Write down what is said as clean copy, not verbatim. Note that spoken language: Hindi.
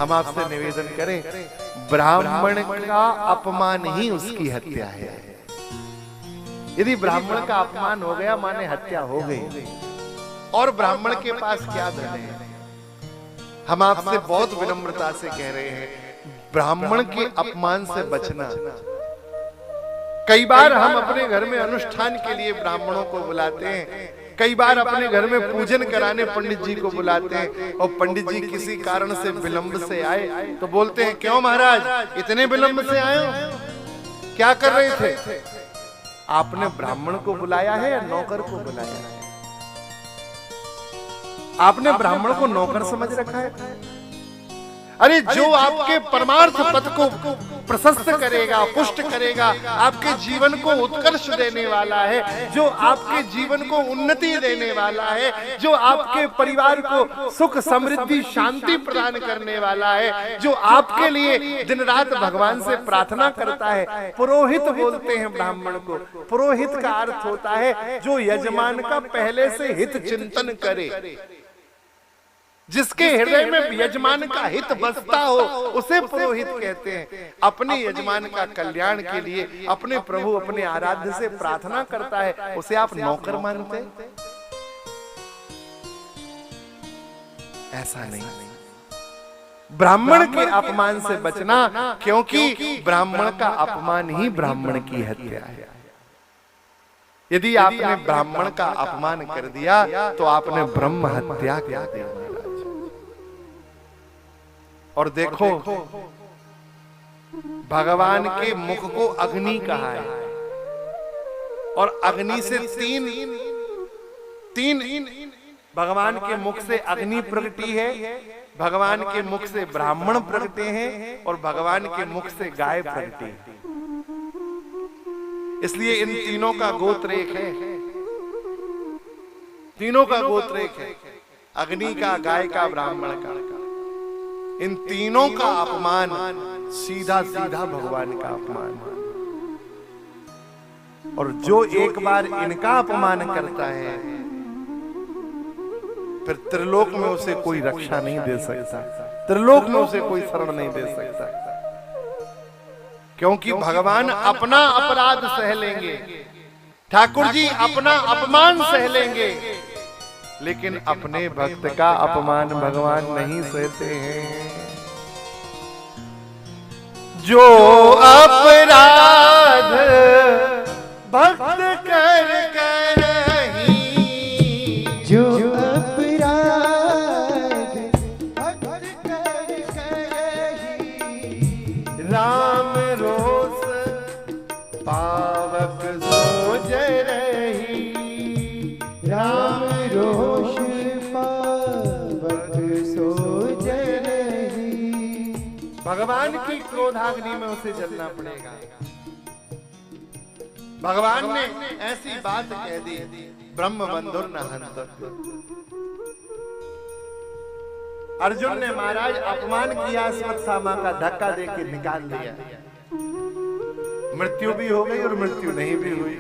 हम आपसे निवेदन करें, ब्राह्मण का अपमान ही उसकी हत्या है। यदि ब्राह्मण का अपमान हो गया माने हत्या हो गई। और ब्राह्मण के पास क्या धन है? हम आपसे बहुत विनम्रता से कह रहे हैं, ब्राह्मण के अपमान से बचना। कई बार हम अपने घर में अनुष्ठान के लिए ब्राह्मणों को बुलाते हैं, कई बार अपने घर में पूजन कराने पंडित जी को बुलाते हैं, और पंडित जी किसी कारण से विलंब से आए तो बोलते हैं, क्यों महाराज इतने विलंब से आए हो, क्या कर रहे थे? आपने ब्राह्मण को बुलाया है या नौकर को बुलाया है? आपने ब्राह्मण को नौकर समझ रखा है? अरे जो आपके परमार्थ पथ को प्रशस्त करेगा, पुष्ट करेगा, आपके जीवन को उत्कर्ष देने वाला है, जो आपके जीवन को उन्नति देने वाला है, जो आपके परिवार को सुख समृद्धि शांति प्रदान करने वाला है, जो आपके लिए दिन रात भगवान से प्रार्थना करता है, पुरोहित बोलते हैं ब्राह्मण को। पुरोहित का अर्थ होता है जो यजमान का पहले से हित चिंतन करे, जिसके हृदय में यजमान का हित बसता हो, उसे पुरोहित कहते हैं। अपने यजमान का कल्याण के लिए अपने प्रभु अपने आराध्य से प्रार्थना करता है, उसे आप नौकर मानते हैं? ऐसा नहीं। ब्राह्मण के अपमान से बचना, क्योंकि ब्राह्मण का अपमान ही ब्राह्मण की हत्या है। यदि आपने ब्राह्मण का अपमान कर दिया तो आपने ब्रह्म हत्या कर दी। और देखो, भगवान के मुख को अग्नि कहा है, और अग्नि से तीन भगवान के मुख से अग्नि प्रगटी है, भगवान के मुख से ब्राह्मण प्रगटे हैं, और भगवान के मुख से गाय प्रगटी है। इसलिए इन तीनों का गोत्र एक है, तीनों का गोत्र एक है, अग्नि का, गाय का, ब्राह्मण का। इन तीनों का अपमान सीधा सीधा भगवान का अपमान। और जो एक बार इनका अपमान करता है, फिर त्रिलोक में उसे कोई रक्षा नहीं दे सकता, त्रिलोक में उसे कोई शरण नहीं दे सकता, क्योंकि भगवान अपना अपराध सह लेंगे, ठाकुर जी अपना अपमान सह लेंगे, लेकिन अपने भक्त का अपमान भगवान नहीं सहते हैं। जो अपराध भक्त कर करही, जो अपराध भक्त कर करही, राम रोष पावक सोज रही, राम रोष पावक सोज रही। भगवान की क्रोधाग्नि में उसे जलना पड़ेगा। भगवान ने ऐसी बात कह दी, ब्रह्म बंधुर न हंत। अर्जुन ने महाराज अपमान किया, अश्वत्थामा का धक्का देके निकाल दिया, मृत्यु भी हो गई और मृत्यु नहीं भी हुई।